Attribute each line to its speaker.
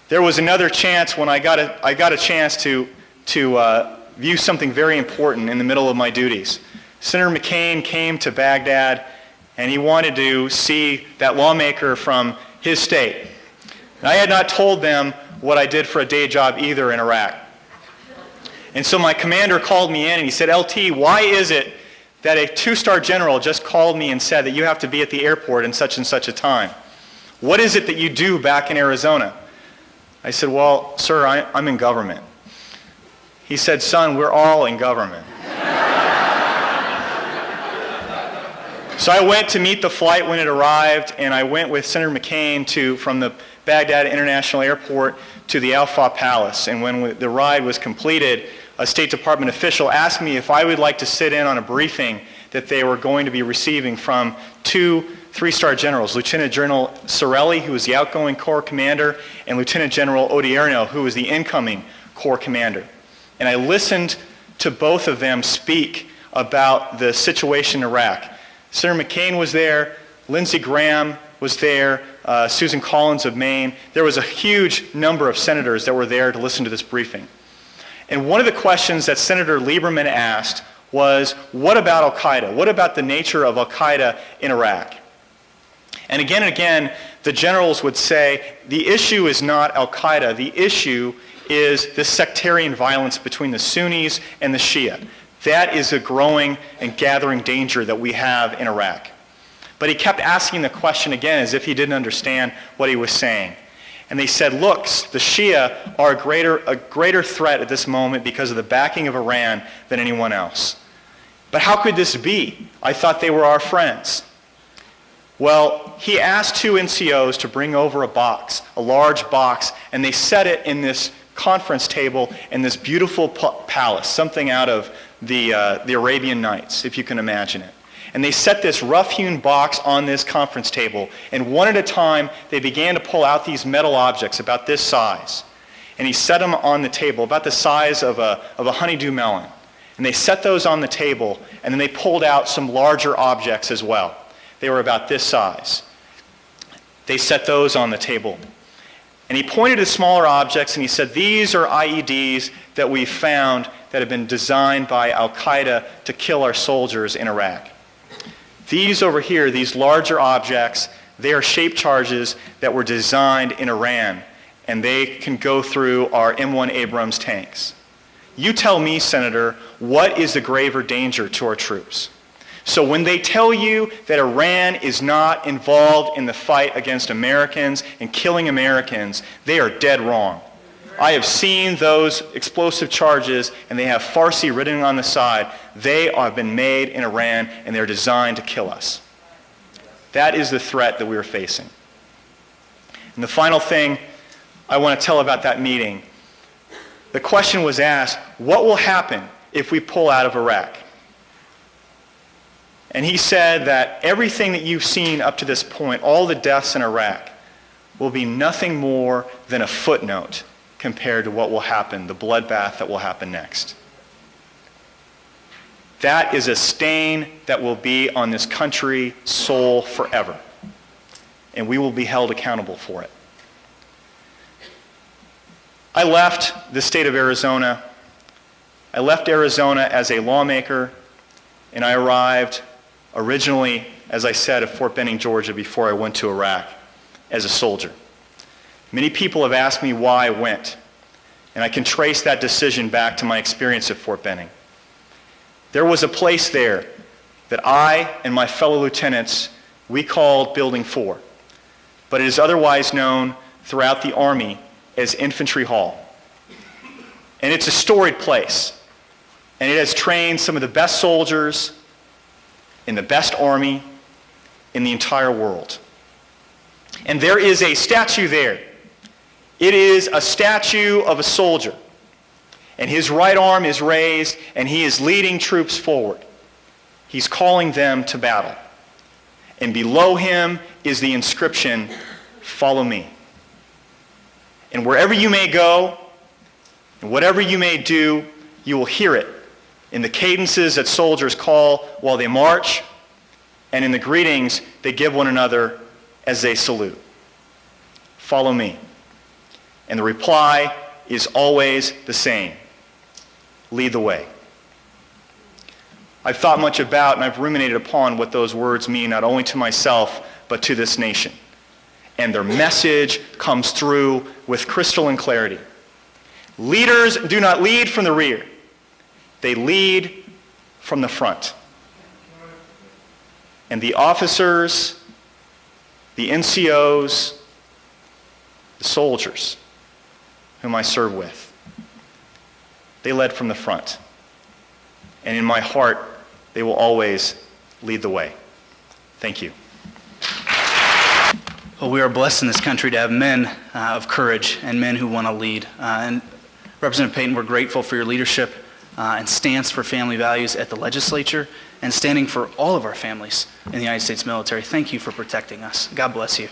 Speaker 1: There was another chance when I got a chance to view something very important in the middle of my duties. Senator McCain came to Baghdad, and he wanted to see that lawmaker from his state. And I had not told them what I did for a day job either in Iraq. And so my commander called me in and he said, "LT, why is it that a 2-star general just called me and said that you have to be at the airport in such and such a time? What is it that you do back in Arizona?" I said, "Well, sir, I'm in government." He said, "Son, we're all in government." So I went to meet the flight when it arrived, and I went with Senator McCain from the Baghdad International Airport to the Al-Fa Palace. And when the ride was completed, a State Department official asked me if I would like to sit in on a briefing that they were going to be receiving from 2 3-star generals, Lieutenant General Sorelli, who was the outgoing Corps commander, and Lieutenant General Odierno, who was the incoming Corps commander. And I listened to both of them speak about the situation in Iraq. Senator McCain was there, Lindsey Graham was there, Susan Collins of Maine. There was a huge number of senators that were there to listen to this briefing. And one of the questions that Senator Lieberman asked was, what about Al-Qaeda? What about the nature of Al-Qaeda in Iraq? And again, the generals would say, the issue is not Al-Qaeda. The issue is the sectarian violence between the Sunnis and the Shia. That is a growing and gathering danger that we have in Iraq. But he kept asking the question again as if he didn't understand what he was saying. And they said, look, the Shia are a greater threat at this moment because of the backing of Iran than anyone else. But how could this be? I thought they were our friends. Well, he asked 2 NCOs to bring over a box, a large box, and they set it in this conference table in this beautiful palace, something out of the Arabian Nights, if you can imagine it. And they set this rough-hewn box on this conference table, and one at a time, they began to pull out these metal objects about this size. And he set them on the table, about the size of a honeydew melon. And they set those on the table, and then they pulled out some larger objects as well. They were about this size. They set those on the table. And he pointed to smaller objects and he said, these are IEDs that we found that have been designed by Al-Qaeda to kill our soldiers in Iraq. These over here, these larger objects, they are shaped charges that were designed in Iran, and they can go through our M1 Abrams tanks. You tell me, Senator, what is the graver danger to our troops? So when they tell you that Iran is not involved in the fight against Americans and killing Americans, they are dead wrong. I have seen those explosive charges, and they have Farsi written on the side. They have been made in Iran, and they're designed to kill us. That is the threat that we are facing. And the final thing I want to tell about that meeting, the question was asked, what will happen if we pull out of Iraq? And he said that everything that you've seen up to this point, all the deaths in Iraq, will be nothing more than a footnote compared to what will happen, the bloodbath that will happen next. That is a stain that will be on this country's soul forever. And we will be held accountable for it. I left the state of Arizona. I left Arizona as a lawmaker, and I arrived originally, as I said, at Fort Benning, Georgia, before I went to Iraq as a soldier. Many people have asked me why I went, and I can trace that decision back to my experience at Fort Benning. There was a place there that I and my fellow lieutenants, we called Building 4, but it is otherwise known throughout the Army as Infantry Hall. And it's a storied place, and it has trained some of the best soldiers in the best army in the entire world. And there is a statue there. It is a statue of a soldier. And his right arm is raised, and he is leading troops forward. He's calling them to battle. And below him is the inscription, "Follow me." And wherever you may go, and whatever you may do, you will hear it in the cadences that soldiers call while they march, and in the greetings they give one another as they salute. Follow me. And the reply is always the same: lead the way. I've thought much about and I've ruminated upon what those words mean, not only to myself, but to this nation. And their message comes through with crystalline clarity. Leaders do not lead from the rear. They lead from the front. And the officers, the NCOs, the soldiers whom I serve with, they led from the front. And in my heart, they will always lead the way. Thank you.
Speaker 2: Well, we are blessed in this country to have men of courage and men who want to lead. And Representative Paton, we're grateful for your leadership and stance for family values at the legislature and standing for all of our families in the United States military. Thank you for protecting us. God bless you.